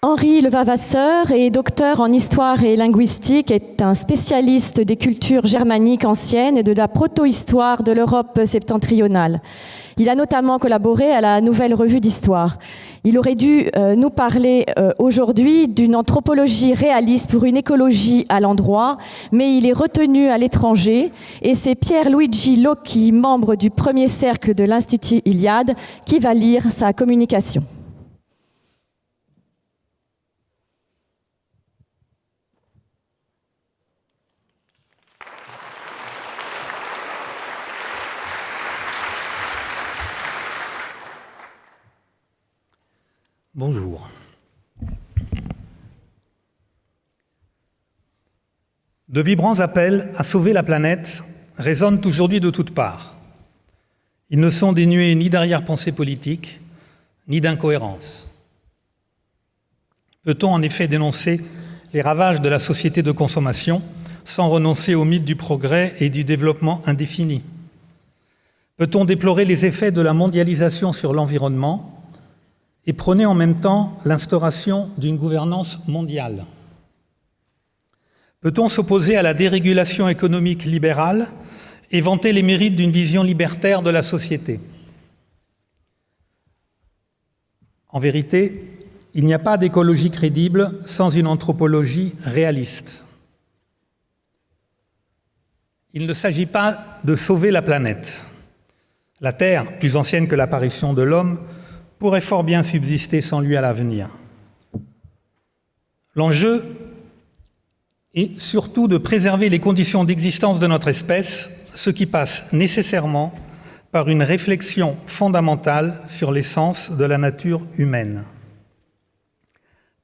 Henri Levavasseur est docteur en histoire et linguistique, est un spécialiste des cultures germaniques anciennes et de la proto-histoire de l'Europe septentrionale. Il a notamment collaboré à la Nouvelle Revue d'Histoire. Il aurait dû nous parler aujourd'hui d'une anthropologie réaliste pour une écologie à l'endroit, mais il est retenu à l'étranger et c'est Pierluigi Locchi, membre du premier cercle de l'Institut Iliade, qui va lire sa communication. Bonjour. De vibrants appels à sauver la planète résonnent aujourd'hui de toutes parts. Ils ne sont dénués ni d'arrière-pensée politique, ni d'incohérence. Peut-on en effet dénoncer les ravages de la société de consommation sans renoncer au mythe du progrès et du développement indéfini? Peut-on déplorer les effets de la mondialisation sur l'environnement et prôner en même temps l'instauration d'une gouvernance mondiale? Peut-on s'opposer à la dérégulation économique libérale et vanter les mérites d'une vision libertaire de la société? En vérité, il n'y a pas d'écologie crédible sans une anthropologie réaliste. Il ne s'agit pas de sauver la planète. La Terre, plus ancienne que l'apparition de l'homme, pourrait fort bien subsister sans lui à l'avenir. L'enjeu est surtout de préserver les conditions d'existence de notre espèce, ce qui passe nécessairement par une réflexion fondamentale sur l'essence de la nature humaine.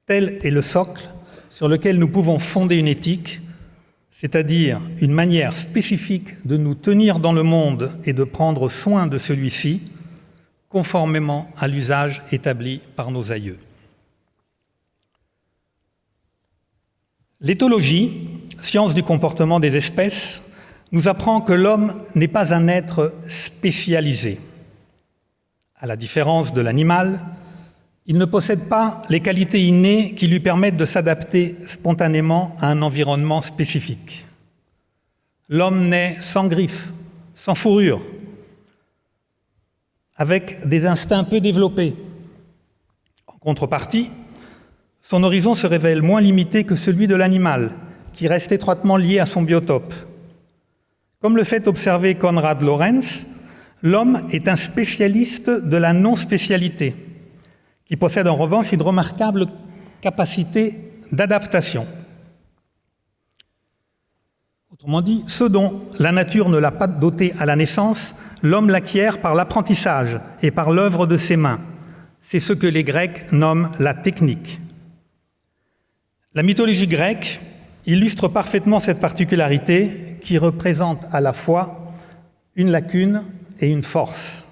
Tel est le socle sur lequel nous pouvons fonder une éthique, c'est-à-dire une manière spécifique de nous tenir dans le monde et de prendre soin de celui-ci, conformément à l'usage établi par nos aïeux. L'éthologie, science du comportement des espèces, nous apprend que l'homme n'est pas un être spécialisé. À la différence de l'animal, il ne possède pas les qualités innées qui lui permettent de s'adapter spontanément à un environnement spécifique. L'homme naît sans griffes, sans fourrure, avec des instincts peu développés. En contrepartie, son horizon se révèle moins limité que celui de l'animal, qui reste étroitement lié à son biotope. Comme le fait observer Konrad Lorenz, l'homme est un spécialiste de la non-spécialité, qui possède en revanche une remarquable capacité d'adaptation. Autrement dit, ce dont la nature ne l'a pas doté à la naissance, l'homme l'acquiert par l'apprentissage et par l'œuvre de ses mains. C'est ce que les Grecs nomment la technique. La mythologie grecque illustre parfaitement cette particularité qui représente à la fois une lacune et une force.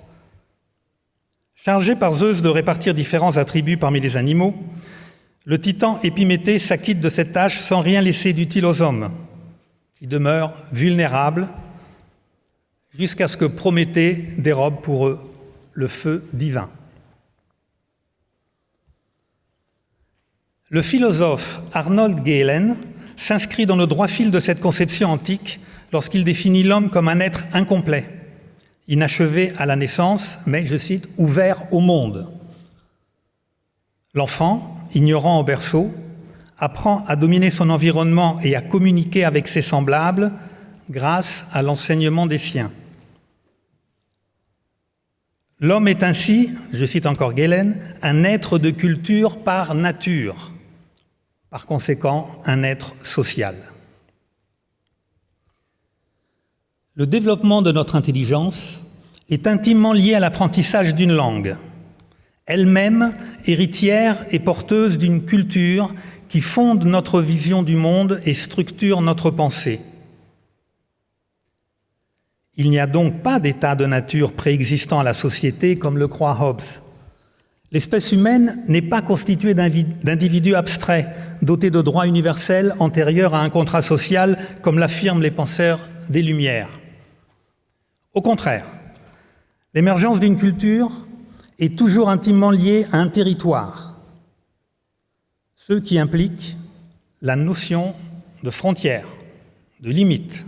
Chargé par Zeus de répartir différents attributs parmi les animaux, le titan Épiméthée s'acquitte de cette tâche sans rien laisser d'utile aux hommes, qui demeurent vulnérables jusqu'à ce que Prométhée dérobe pour eux le feu divin. Le philosophe Arnold Gehlen s'inscrit dans le droit fil de cette conception antique lorsqu'il définit l'homme comme un être incomplet, inachevé à la naissance, mais, je cite, « ouvert au monde ». L'enfant, ignorant au berceau, apprend à dominer son environnement et à communiquer avec ses semblables grâce à l'enseignement des siens. L'homme est ainsi, je cite encore Gehlen, un être de culture par nature, par conséquent un être social. Le développement de notre intelligence est intimement lié à l'apprentissage d'une langue, elle-même héritière et porteuse d'une culture qui fonde notre vision du monde et structure notre pensée. Il n'y a donc pas d'état de nature préexistant à la société comme le croit Hobbes. L'espèce humaine n'est pas constituée d'individus abstraits, dotés de droits universels antérieurs à un contrat social, comme l'affirment les penseurs des Lumières. Au contraire, l'émergence d'une culture est toujours intimement liée à un territoire. ceux qui impliquent la notion de frontière, de limite.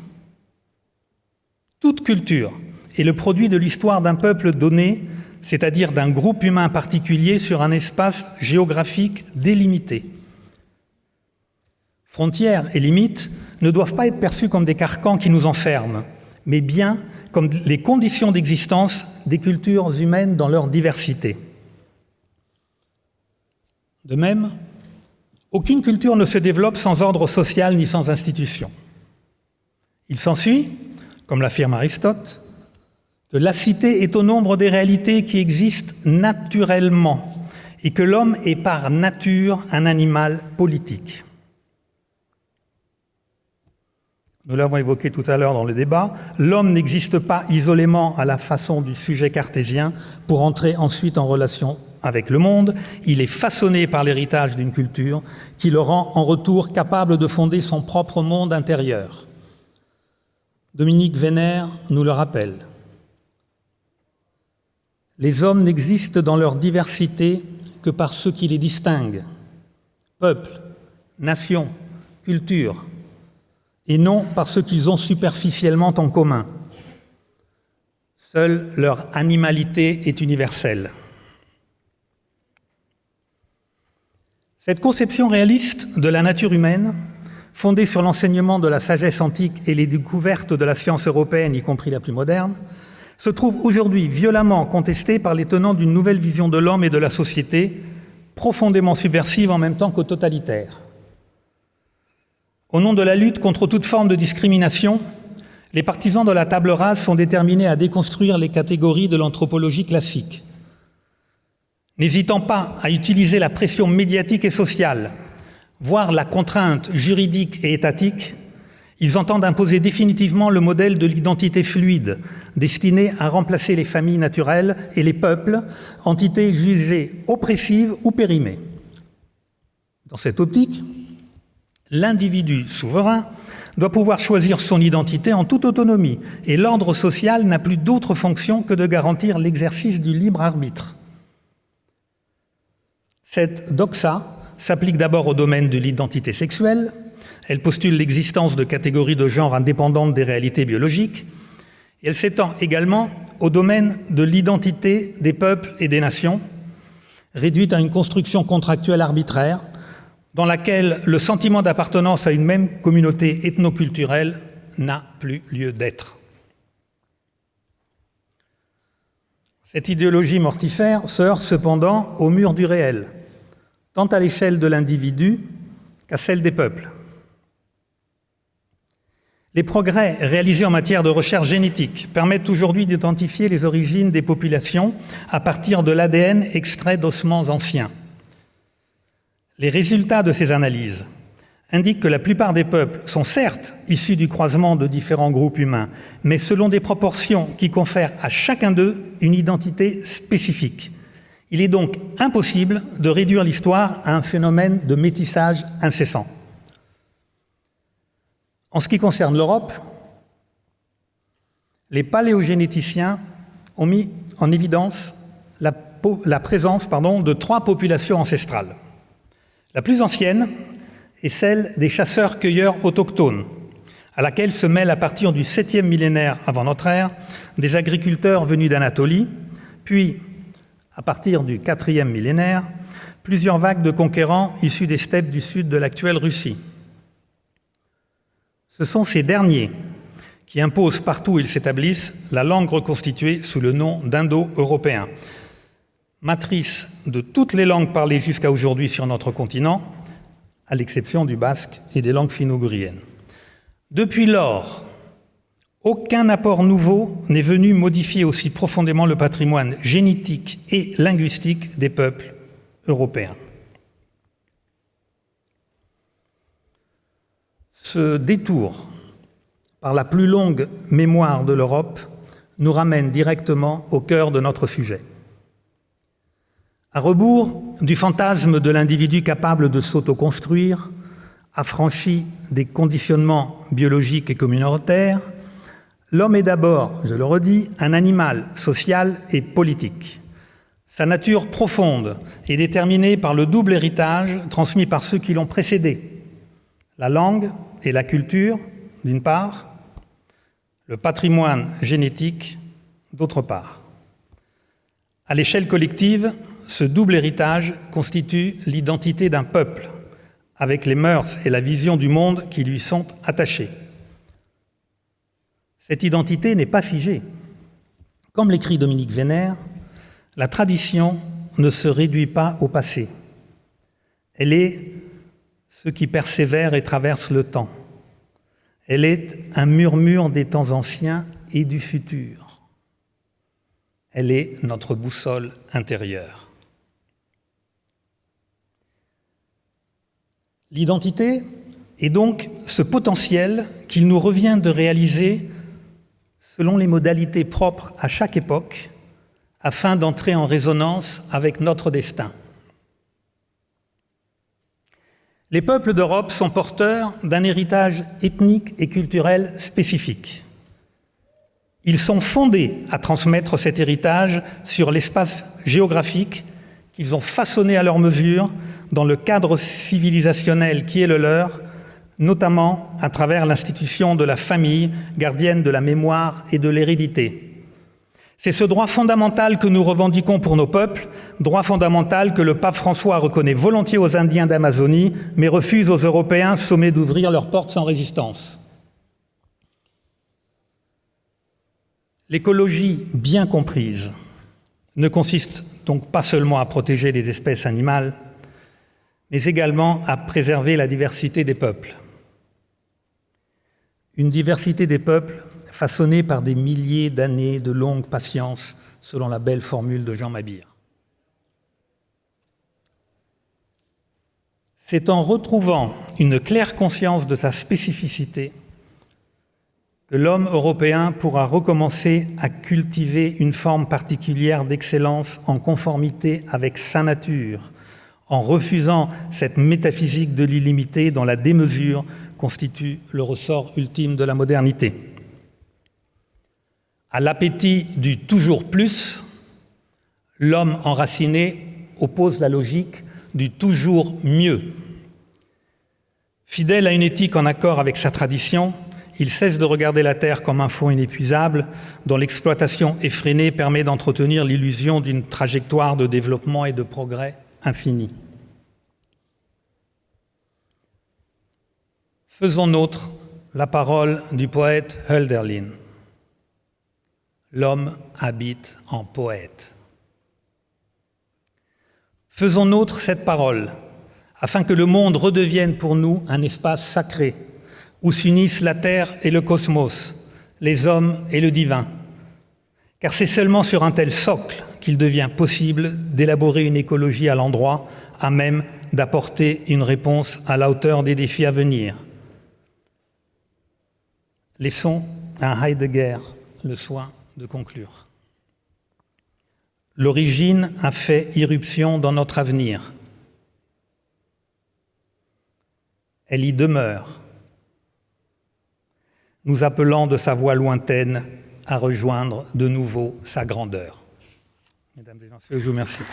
Toute culture est le produit de l'histoire d'un peuple donné, c'est-à-dire d'un groupe humain particulier sur un espace géographique délimité. Frontières et limites ne doivent pas être perçues comme des carcans qui nous enferment, mais bien comme les conditions d'existence des cultures humaines dans leur diversité. De même, aucune culture ne se développe sans ordre social ni sans institution. Il s'ensuit, comme l'affirme Aristote, que la cité est au nombre des réalités qui existent naturellement et que l'homme est par nature un animal politique. Nous l'avons évoqué tout à l'heure dans le débat, l'homme n'existe pas isolément à la façon du sujet cartésien pour entrer ensuite en relation avec le monde. Il est façonné par l'héritage d'une culture qui le rend en retour capable de fonder son propre monde intérieur. Dominique Vénère nous le rappelle. Les hommes n'existent dans leur diversité que par ce qui les distingue, peuple, nation, culture, et non par ce qu'ils ont superficiellement en commun. Seule leur animalité est universelle. Cette conception réaliste de la nature humaine, fondée sur l'enseignement de la sagesse antique et les découvertes de la science européenne, y compris la plus moderne, se trouve aujourd'hui violemment contestée par les tenants d'une nouvelle vision de l'homme et de la société, profondément subversive en même temps que totalitaire. Au nom de la lutte contre toute forme de discrimination, les partisans de la table rase sont déterminés à déconstruire les catégories de l'anthropologie classique. N'hésitant pas à utiliser la pression médiatique et sociale, voire la contrainte juridique et étatique, ils entendent imposer définitivement le modèle de l'identité fluide, destiné à remplacer les familles naturelles et les peuples, entités jugées oppressives ou périmées. Dans cette optique, l'individu souverain doit pouvoir choisir son identité en toute autonomie et l'ordre social n'a plus d'autre fonction que de garantir l'exercice du libre arbitre. Cette doxa s'applique d'abord au domaine de l'identité sexuelle. Elle postule l'existence de catégories de genre indépendantes des réalités biologiques. Et elle s'étend également au domaine de l'identité des peuples et des nations, réduite à une construction contractuelle arbitraire, dans laquelle le sentiment d'appartenance à une même communauté ethnoculturelle n'a plus lieu d'être. Cette idéologie mortifère se heurte cependant au mur du réel, tant à l'échelle de l'individu qu'à celle des peuples. Les progrès réalisés en matière de recherche génétique permettent aujourd'hui d'identifier les origines des populations à partir de l'ADN extrait d'ossements anciens. Les résultats de ces analyses indiquent que la plupart des peuples sont certes issus du croisement de différents groupes humains, mais selon des proportions qui confèrent à chacun d'eux une identité spécifique. Il est donc impossible de réduire l'histoire à un phénomène de métissage incessant. En ce qui concerne l'Europe, les paléogénéticiens ont mis en évidence la présence de 3 populations ancestrales. La plus ancienne est celle des chasseurs-cueilleurs autochtones, à laquelle se mêlent à partir du 7e millénaire avant notre ère des agriculteurs venus d'Anatolie, puis, à partir du 4e millénaire, plusieurs vagues de conquérants issus des steppes du sud de l'actuelle Russie. Ce sont ces derniers qui imposent partout où ils s'établissent la langue reconstituée sous le nom d'indo-européen, matrice de toutes les langues parlées jusqu'à aujourd'hui sur notre continent, à l'exception du basque et des langues finno-ougriennes. Depuis lors, aucun apport nouveau n'est venu modifier aussi profondément le patrimoine génétique et linguistique des peuples européens. Ce détour par la plus longue mémoire de l'Europe nous ramène directement au cœur de notre sujet. À rebours du fantasme de l'individu capable de s'autoconstruire, affranchi des conditionnements biologiques et communautaires, l'homme est d'abord, je le redis, un animal social et politique. Sa nature profonde est déterminée par le double héritage transmis par ceux qui l'ont précédé, la langue et la culture, d'une part, le patrimoine génétique, d'autre part. À l'échelle collective, ce double héritage constitue l'identité d'un peuple, avec les mœurs et la vision du monde qui lui sont attachées. Cette identité n'est pas figée. Comme l'écrit Dominique Vénère, la tradition ne se réduit pas au passé. Elle est ce qui persévère et traverse le temps. Elle est un murmure des temps anciens et du futur. Elle est notre boussole intérieure. L'identité est donc ce potentiel qu'il nous revient de réaliser selon les modalités propres à chaque époque, afin d'entrer en résonance avec notre destin. Les peuples d'Europe sont porteurs d'un héritage ethnique et culturel spécifique. Ils sont fondés à transmettre cet héritage sur l'espace géographique qu'ils ont façonné à leur mesure dans le cadre civilisationnel qui est le leur, notamment à travers l'institution de la famille, gardienne de la mémoire et de l'hérédité. C'est ce droit fondamental que nous revendiquons pour nos peuples, droit fondamental que le pape François reconnaît volontiers aux Indiens d'Amazonie, mais refuse aux Européens sommés d'ouvrir leurs portes sans résistance. L'écologie bien comprise ne consiste donc pas seulement à protéger les espèces animales, mais également à préserver la diversité des peuples. Une diversité des peuples façonnée par des milliers d'années de longue patience, selon la belle formule de Jean Mabir. C'est en retrouvant une claire conscience de sa spécificité que l'homme européen pourra recommencer à cultiver une forme particulière d'excellence en conformité avec sa nature, en refusant cette métaphysique de l'illimité dont la démesure constitue le ressort ultime de la modernité. À l'appétit du toujours plus, l'homme enraciné oppose la logique du toujours mieux. Fidèle à une éthique en accord avec sa tradition, il cesse de regarder la terre comme un fonds inépuisable dont l'exploitation effrénée permet d'entretenir l'illusion d'une trajectoire de développement et de progrès infini. Faisons nôtre la parole du poète Hölderlin. L'homme habite en poète. Faisons nôtre cette parole, afin que le monde redevienne pour nous un espace sacré, où s'unissent la terre et le cosmos, les hommes et le divin. Car c'est seulement sur un tel socle qu'il devient possible d'élaborer une écologie à l'endroit, à même d'apporter une réponse à la hauteur des défis à venir. Laissons à Heidegger le soin de conclure. L'origine a fait irruption dans notre avenir. Elle y demeure, nous appelant de sa voix lointaine à rejoindre de nouveau sa grandeur. Mesdames et messieurs, je vous remercie.